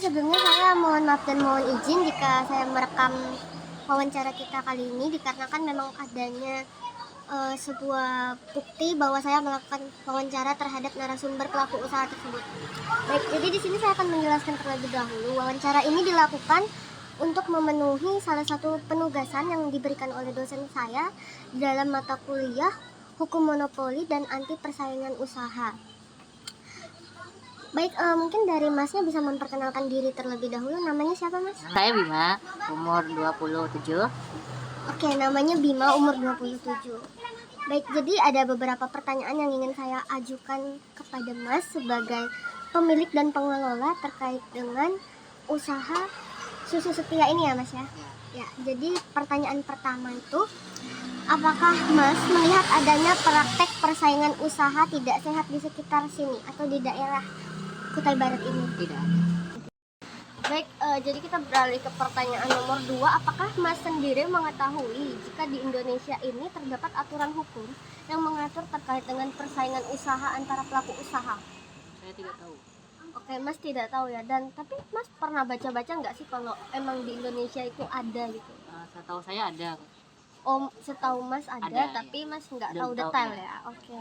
Sebelumnya saya mohon maaf dan mohon izin jika saya merekam wawancara kita kali ini dikarenakan memang adanya sebuah bukti bahwa saya melakukan wawancara terhadap narasumber pelaku usaha tersebut. Baik, jadi di sini saya akan menjelaskan terlebih dahulu. Wawancara ini dilakukan untuk memenuhi salah satu penugasan yang diberikan oleh dosen saya di dalam mata kuliah Hukum Monopoli dan Anti Persaingan Usaha. Baik, mungkin dari Masnya bisa memperkenalkan diri terlebih dahulu. Namanya siapa, Mas? Saya Bima, umur 27. Oke, namanya Bima, umur 27. Baik, jadi ada beberapa pertanyaan yang ingin saya ajukan kepada Mas sebagai pemilik dan pengelola terkait dengan usaha susu setia ini ya, Mas ya? Ya, jadi pertanyaan pertama itu, apakah Mas melihat adanya praktek persaingan usaha tidak sehat di sekitar sini atau di daerah Kutai Barat ini? Tidak ada. Baik, jadi kita beralih ke pertanyaan nomor 2. Apakah Mas sendiri mengetahui jika di Indonesia ini terdapat aturan hukum yang mengatur terkait dengan persaingan usaha antara pelaku usaha? Saya tidak tahu. Oke, Mas tidak tahu ya. Dan tapi Mas pernah baca-baca nggak sih kalau emang di Indonesia itu ada gitu? Setahu saya ada. Oh, setahu Mas ada, tapi ya. Mas nggak Belum tahu tahu, detail ya. ya. Oke.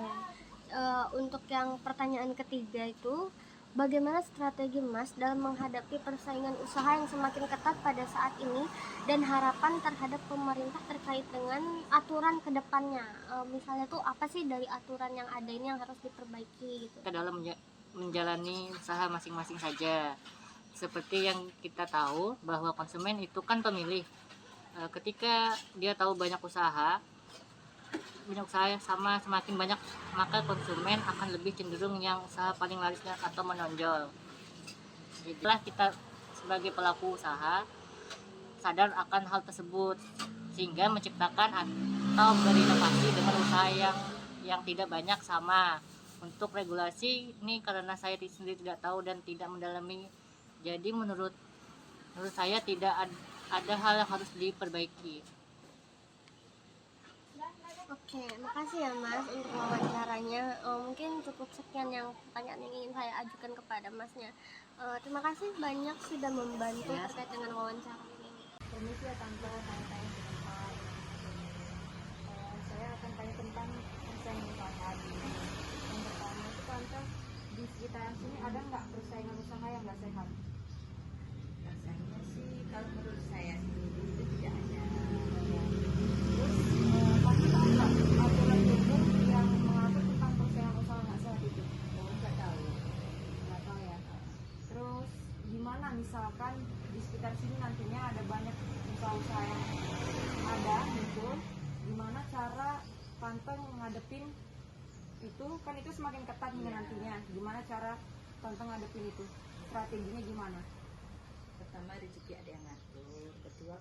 Untuk yang pertanyaan ketiga itu, bagaimana strategi Mas dalam menghadapi persaingan usaha yang semakin ketat pada saat ini dan harapan terhadap pemerintah terkait dengan aturan ke depannya? Misalnya tuh apa sih dari aturan yang ada ini yang harus diperbaiki gitu? Kita dalam menjalani usaha masing-masing saja. Seperti yang kita tahu bahwa konsumen itu kan pemilih. Ketika dia tahu banyak usaha sama semakin banyak, maka konsumen akan lebih cenderung yang usaha paling larisnya atau menonjol. Jadilah kita sebagai pelaku usaha sadar akan hal tersebut sehingga menciptakan atau berinovasi dengan usaha yang tidak banyak sama. Untuk regulasi ini karena saya sendiri tidak tahu dan tidak mendalami, jadi menurut saya tidak ada hal yang harus diperbaiki. Oke, makasih ya Mas untuk wawancaranya. Mungkin cukup sekian yang pertanyaan yang ingin saya ajukan kepada Masnya. Terima kasih banyak sudah membantu Ya. terkait dengan wawancara ini. Permisi ya Tante, saya tanya sebentar. Saya akan tanya tentang persaingan usaha tadi. Yang pertama itu Tante, di sekitaran sini ada nggak persaingan usaha yang nggak sehat? Rasanya sih kalau menurut saya sendiri itu tidak ada. Terus pasti tahu nggak aturan umum yang mengatur tentang persaingan usaha nggak sehat itu? Oh, nggak tahu. Nggak tahu ya. Terus gimana misalkan di sekitar sini nantinya ada banyak usaha-usaha yang ada muncul, gimana cara Tante ngadepin itu? Kan itu semakin ketat nih nantinya. Gimana cara Tante ngadepin itu? Strateginya gimana? Pertama rezeki ada yang ngatur, kedua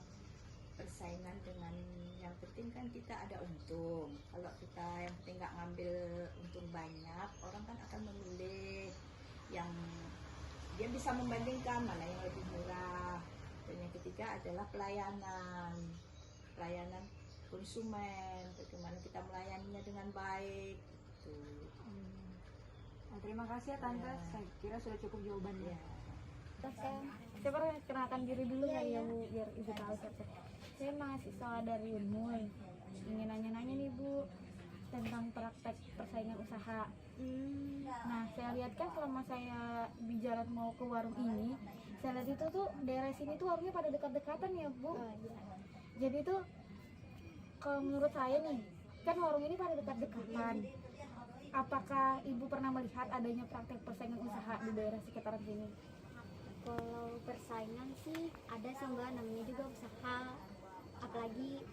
persaingan dengan yang penting kan kita ada untung. Kalau kita yang penting nggak ngambil untung banyak, orang kan akan memilih yang dia bisa membandingkan mana yang lebih murah. Dan yang ketiga adalah pelayanan konsumen, bagaimana kita melayaninya dengan baik gitu. Nah, terima kasih ya Tante, Ya. saya kira sudah cukup jawabannya. Ya. Saya perkenalkan diri dulu ya Bu, biar Ibu tahu siapa. Saya mahasiswa dari Unmul. Ingin nanya-nanya nih Bu tentang praktek persaingan usaha. Nah, saya lihat kan selama saya di jalan mau ke warung ini, saya lihat itu tuh daerah sini tuh warungnya pada dekat-dekatan ya Bu. Jadi tuh kalau menurut saya nih, kan warung ini pada dekat-dekatan. Apakah Ibu pernah melihat adanya praktek persaingan usaha di daerah sekitaran sini? Kalau persaingan sih ada sih Mbak, namanya juga usaha, apalagi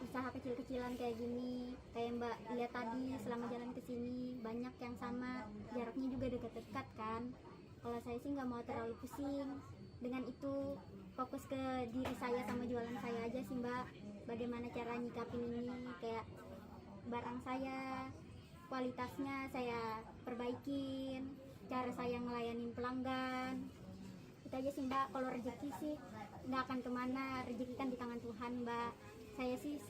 usaha kecil-kecilan kayak gini, kayak Mbak lihat tadi selama jalan ke sini banyak yang sama, jaraknya juga dekat-dekat kan. Kalau saya sih nggak mau terlalu pusing dengan itu, fokus ke diri saya sama jualan saya aja sih Mbak. Bagaimana cara nyikapin ini, kayak barang saya kualitasnya saya perbaikin, cara saya ngelayanin pelanggan. Itu aja sih Mbak. Kalau rezeki sih nggak akan kemana, rezeki kan di tangan Tuhan Mbak. Saya sih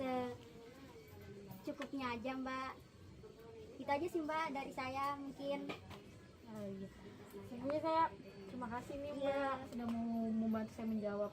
secukupnya aja Mbak. Itu aja sih Mbak dari saya mungkin. Iya. Sebelumnya saya terima kasih nih Mbak Iya. sudah mau membantu saya menjawab